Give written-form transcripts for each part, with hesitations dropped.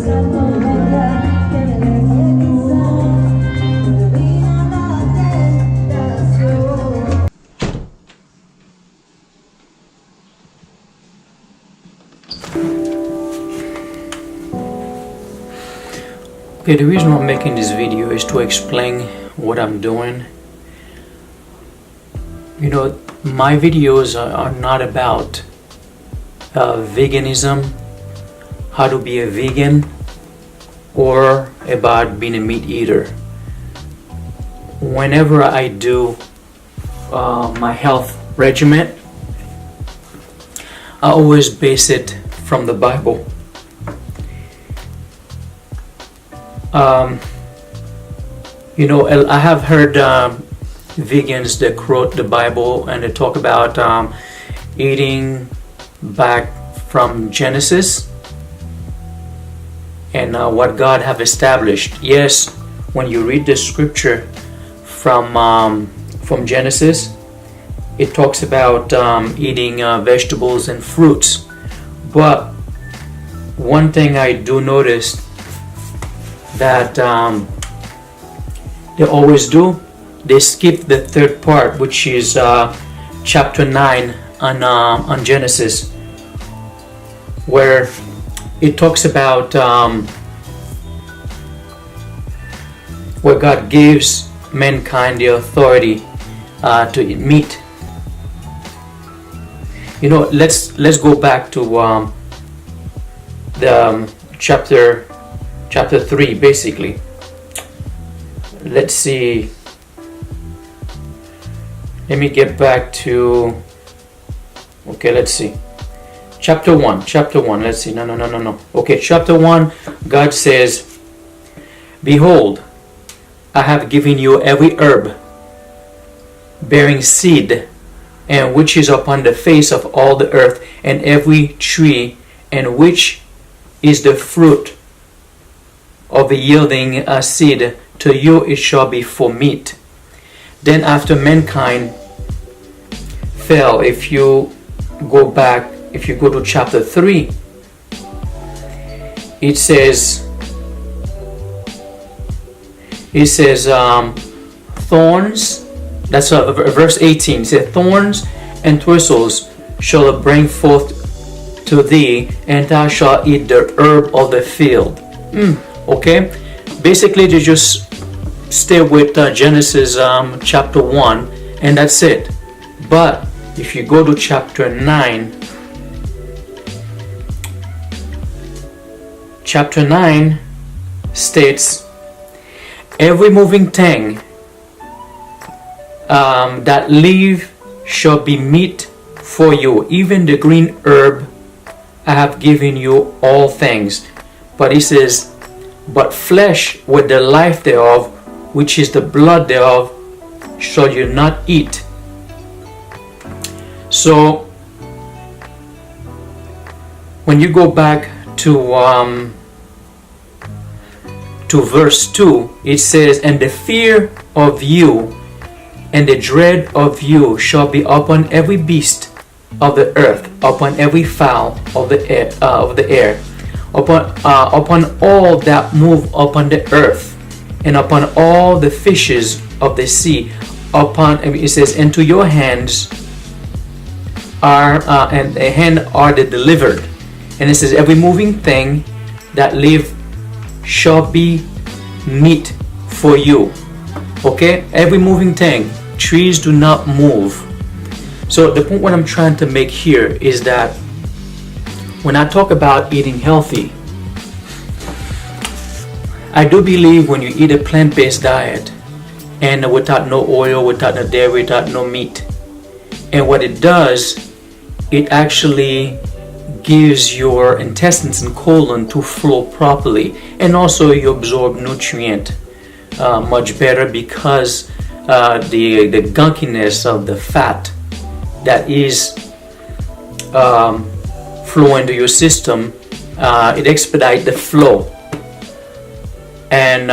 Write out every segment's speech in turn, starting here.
Okay, the reason I'm making this video is to explain what I'm doing. You know, my videos are not about veganism, how to be a vegan, or about being a meat eater. Whenever I do my health regimen, I always base it from the Bible. You know, I have heard vegans that quote the Bible and they talk about eating back from Genesis and what God have established. Yes, when you read the scripture from Genesis, it talks about eating vegetables and fruits. But one thing I do notice that they always do, they skip the third part, which is chapter 9 on Genesis, where it talks about where God gives mankind the authority to eat meat. You know, let's go back to the chapter 3, basically. Let's see. Let me get back to. Okay, let's see. Chapter 1. Let's see. No. Okay, chapter 1. God says, "Behold, I have given you every herb bearing seed, and which is upon the face of all the earth, and every tree, and which is the fruit of the yielding seed, to you it shall be for meat." Then after mankind fell, if you go to chapter 3, it says thorns, that's verse 18, it says, "Thorns and thistles shall it bring forth to thee, and thou shalt eat the herb of the field." Okay, basically they just stay with Genesis chapter 1, and that's it. But if you go to chapter 9, chapter 9 states, "Every moving thing that live shall be meat for you, even the green herb I have given you all things." But he says, "But flesh with the life thereof, which is the blood thereof, shall you not eat." So when you go back to verse 2, it says, "And the fear of you and the dread of you shall be upon every beast of the earth, upon every fowl of the air, upon all that move upon the earth, and upon all the fishes of the sea. It says, "And to your hands are the delivered." And it says, "Every moving thing that live shall be meat for you." Okay, every moving thing. Trees do not move. So the point what I'm trying to make here is that when I talk about eating healthy, I do believe when you eat a plant-based diet and without no oil, without no dairy, without no meat, and what it does, it actually gives your intestines and colon to flow properly, and also you absorb nutrient much better, because the gunkiness of the fat that is flowing into your system, it expedites the flow. And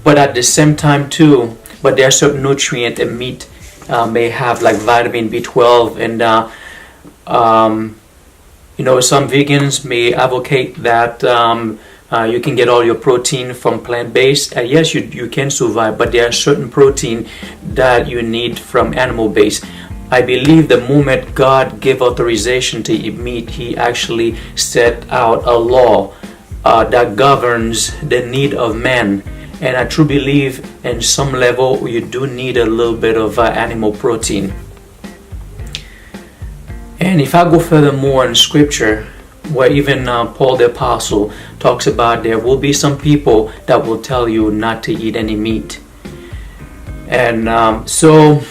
but at the same time too, but there are certain nutrients that meat may have, like vitamin B12, and you know, some vegans may advocate that You can get all your protein from plant-based. Yes, you can survive, but there are certain protein that you need from animal-based. I believe the moment God gave authorization to eat meat, He actually set out a law that governs the need of man. And I truly believe in some level you do need a little bit of animal protein. And if I go furthermore in scripture, where even Paul the Apostle talks about there will be some people that will tell you not to eat any meat. And so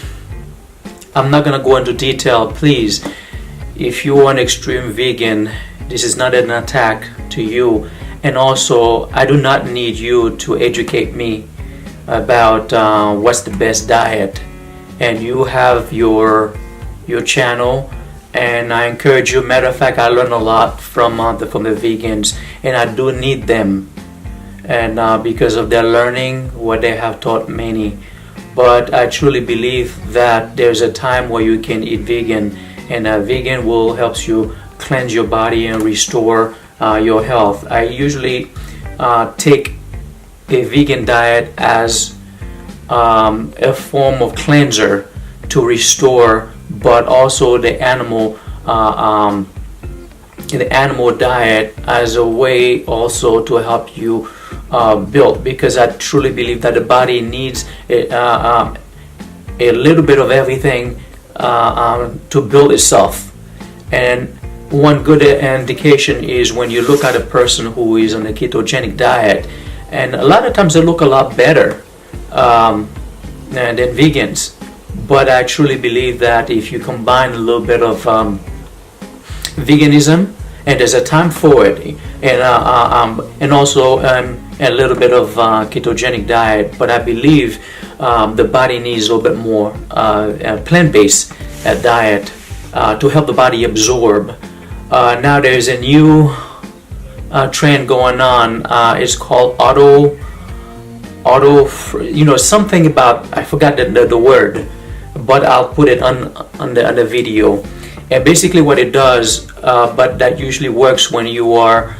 I'm not going to go into detail. Please, if you are an extreme vegan, this is not an attack to you. And also, I do not need you to educate me about what's the best diet. And you have your channel, and I encourage you. Matter of fact, I learn a lot from the vegans, and I do need them, and because of their learning, what they have taught many. But I truly believe that there's a time where you can eat vegan, and a vegan will help you cleanse your body and restore your health. I usually take a vegan diet as a form of cleanser to restore, but also the animal diet as a way also to help you build, because I truly believe that the body needs a little bit of everything to build itself. And one good indication is when you look at a person who is on a ketogenic diet, and a lot of times they look a lot better than vegans. But I truly believe that if you combine a little bit of veganism, and there's a time for it, and also a little bit of ketogenic diet, but I believe the body needs a little bit more plant-based diet to help the body absorb. Now there's a new trend going on. It's called something about, I forgot the word, but I'll put it on the video. And basically what it does, but that usually works when you are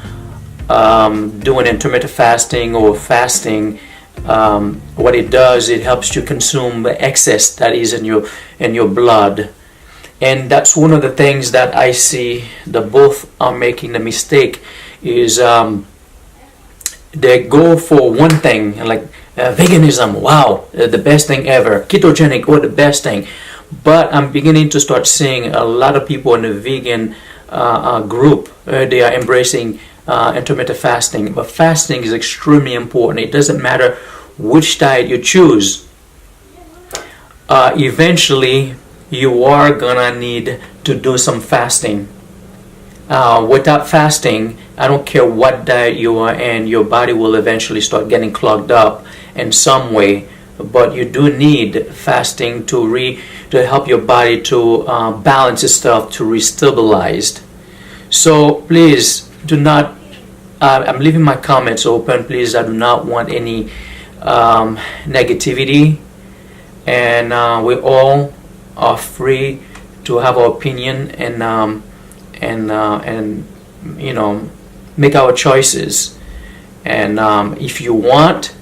doing intermittent fasting or fasting. What it does, it helps you consume the excess that is in your blood. And that's one of the things that I see that both are making the mistake is they go for one thing, like veganism, wow, the best thing ever. Ketogenic, the best thing. But I'm beginning to start seeing a lot of people in the vegan group, they are embracing intermittent fasting. But fasting is extremely important. It doesn't matter which diet you choose. Eventually, you are gonna need to do some fasting. Without fasting, I don't care what diet you are in, your body will eventually start getting clogged up in some way. But you do need fasting to help your body to balance itself, to restabilize. So please do not. I'm leaving my comments open. Please, I do not want any negativity, and we all are free to have our opinion and make our choices. And if you want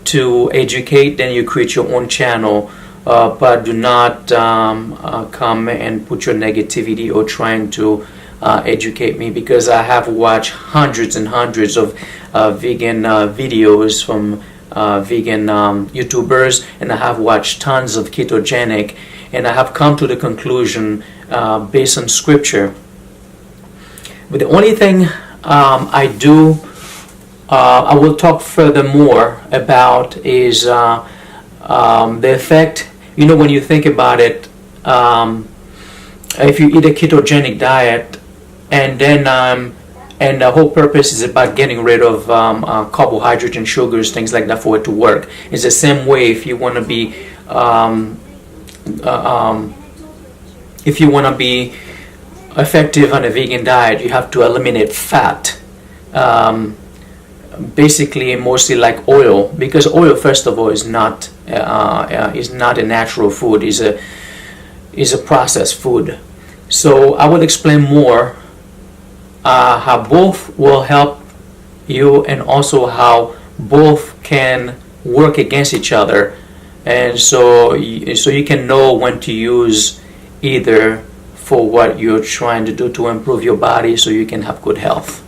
to educate, then you create your own channel, but do not come and put your negativity or trying to educate me, because I have watched hundreds and hundreds of vegan videos from vegan YouTubers, and I have watched tons of ketogenic, and I have come to the conclusion based on scripture. But the only thing I will talk furthermore about is the effect. When you think about it, if you eat a ketogenic diet, and then and the whole purpose is about getting rid of carbohydrates and sugars, things like that, for it to work. It's the same way if you want to be effective on a vegan diet, you have to eliminate fat. Basically, mostly like oil, because oil, first of all, is not a natural food. Is a processed food. So I will explain more how both will help you, and also how both can work against each other. And so you can know when to use either for what you're trying to do to improve your body so you can have good health.